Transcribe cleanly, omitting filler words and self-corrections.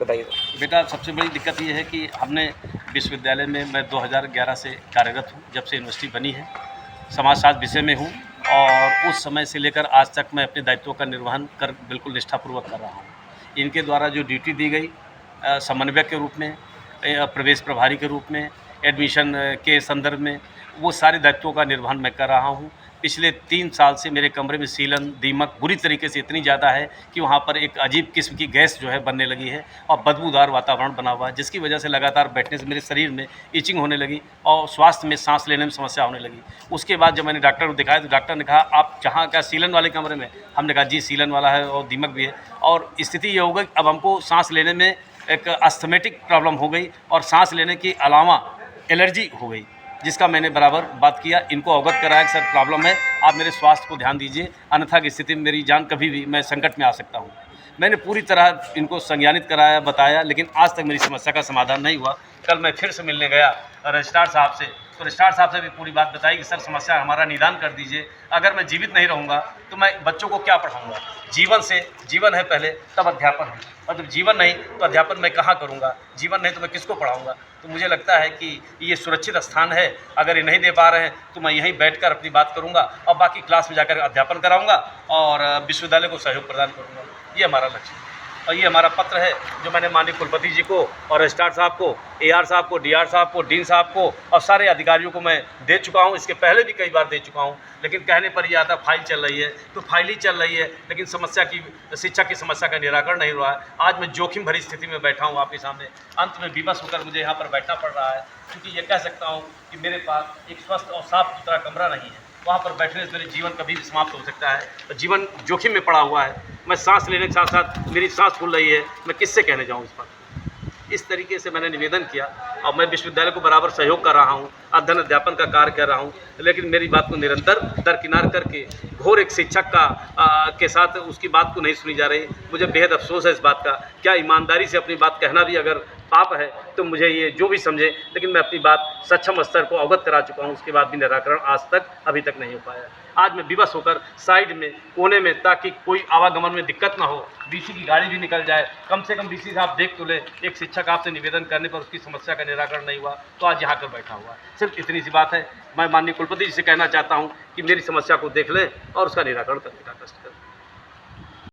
बताइए। बेटा, सबसे बड़ी दिक्कत ये है कि हमने विश्वविद्यालय में मैं 2011 से कार्यरत हूँ, जब से यूनिवर्सिटी बनी है। समाजशास्त्र विषय में हूँ और उस समय से लेकर आज तक मैं अपने दायित्वों का निर्वहन कर बिल्कुल निष्ठापूर्वक कर रहा हूँ। इनके द्वारा जो ड्यूटी दी गई समन्वयक के रूप में, प्रवेश प्रभारी के रूप में, एडमिशन के संदर्भ में, वो सारे दायित्वों का निर्वहन मैं कर रहा हूँ। पिछले 3 साल से मेरे कमरे में सीलन, दीमक बुरी तरीके से इतनी ज़्यादा है कि वहाँ पर एक अजीब किस्म की गैस जो है बनने लगी है और बदबूदार वातावरण बना हुआ है, जिसकी वजह से लगातार बैठने से मेरे शरीर में इचिंग होने लगी और स्वास्थ्य में सांस लेने में समस्या होने लगी। उसके बाद जब मैंने डॉक्टर को दिखाया तो डॉक्टर ने कहा, आप जहाँ क्या सीलन वाले कमरे में? हमने कहा जी सीलन वाला है और दीमक भी है। और स्थिति ये हो गई, अब हमको सांस लेने में एक अस्थमेटिक प्रॉब्लम हो गई और सांस लेने के अलावा एलर्जी हो गई, जिसका मैंने बराबर बात किया, इनको अवगत कराया कि सर प्रॉब्लम है, आप मेरे स्वास्थ्य को ध्यान दीजिए, अन्यथा की स्थिति में मेरी जान कभी भी मैं संकट में आ सकता हूँ। मैंने पूरी तरह इनको संज्ञानित कराया, बताया, लेकिन आज तक मेरी समस्या का समाधान नहीं हुआ। कल मैं फिर से मिलने गया रजिस्ट्रार साहब से, तो रजिस्ट्रार साहब से भी पूरी बात बताई कि सर समस्या हमारा निदान कर दीजिए, अगर मैं जीवित नहीं रहूँगा तो मैं बच्चों को क्या पढ़ाऊँगा? जीवन है पहले, तब अध्यापन है, और जब जीवन नहीं तो अध्यापन मैं कहाँ करूँगा? जीवन नहीं तो मैं किसको पढ़ाऊँगा? तो मुझे लगता है कि ये सुरक्षित स्थान है, अगर ये नहीं दे पा रहे हैं तो मैं यहीं बैठकर अपनी बात करूँगा और बाकी क्लास में जाकर अध्यापन कराऊँगा और विश्वविद्यालय को सहयोग प्रदान करूँगा। ये हमारा लक्ष्य है और ये हमारा पत्र है जो मैंने माननीय कुलपति जी को और रजिस्ट्रार साहब को, एआर साहब को, डीआर साहब को, डीन साहब को और सारे अधिकारियों को मैं दे चुका हूँ। इसके पहले भी कई बार दे चुका हूँ, लेकिन कहने पर यह आता फाइल चल रही है, तो फाइल ही चल रही है, लेकिन शिक्षा की समस्या का निराकरण नहीं हुआ है। आज मैं जोखिम भरी स्थिति में बैठा हूँ आपके सामने, अंत में विवश होकर मुझे यहाँ पर बैठना पड़ रहा है, क्योंकि ये कह सकता हूँ कि मेरे पास एक स्वस्थ और साफ सुथरा कमरा नहीं है। वहाँ पर बैठने से मेरे जीवन कभी भी समाप्त हो सकता है, तो जीवन जोखिम में पड़ा हुआ है। मैं सांस लेने के साथ साथ मेरी सांस फूल रही है, मैं किससे कहने जाऊँ इस पर? इस तरीके से मैंने निवेदन किया और मैं विश्वविद्यालय को बराबर सहयोग कर रहा हूँ, अध्ययन अध्यापन का कार्य कर रहा हूँ, लेकिन मेरी बात को निरंतर दरकिनार करके घोर एक शिक्षक के साथ उसकी बात को नहीं सुनी जा रही। मुझे बेहद अफसोस है इस बात का। क्या ईमानदारी से अपनी बात कहना भी अगर पाप है तो मुझे ये जो भी समझे, लेकिन मैं अपनी बात सक्षम स्तर को अवगत करा चुका हूँ, उसके बाद भी निराकरण आज तक अभी तक नहीं हो पाया। आज मैं विवश होकर साइड में, कोने में, ताकि कोई आवागमन में दिक्कत ना हो, डीसी की गाड़ी भी निकल जाए, कम से कम डीसी साहब देख तो ले। एक शिक्षक आपसे निवेदन करने पर उसकी समस्या का निराकरण नहीं हुआ तो आज यहाँ कर बैठा हुआ। सिर्फ इतनी सी बात है। मैं माननीय कुलपति जी से कहना चाहता हूँ कि मेरी समस्या को देख लें और उसका निराकरण करने का कष्ट करें।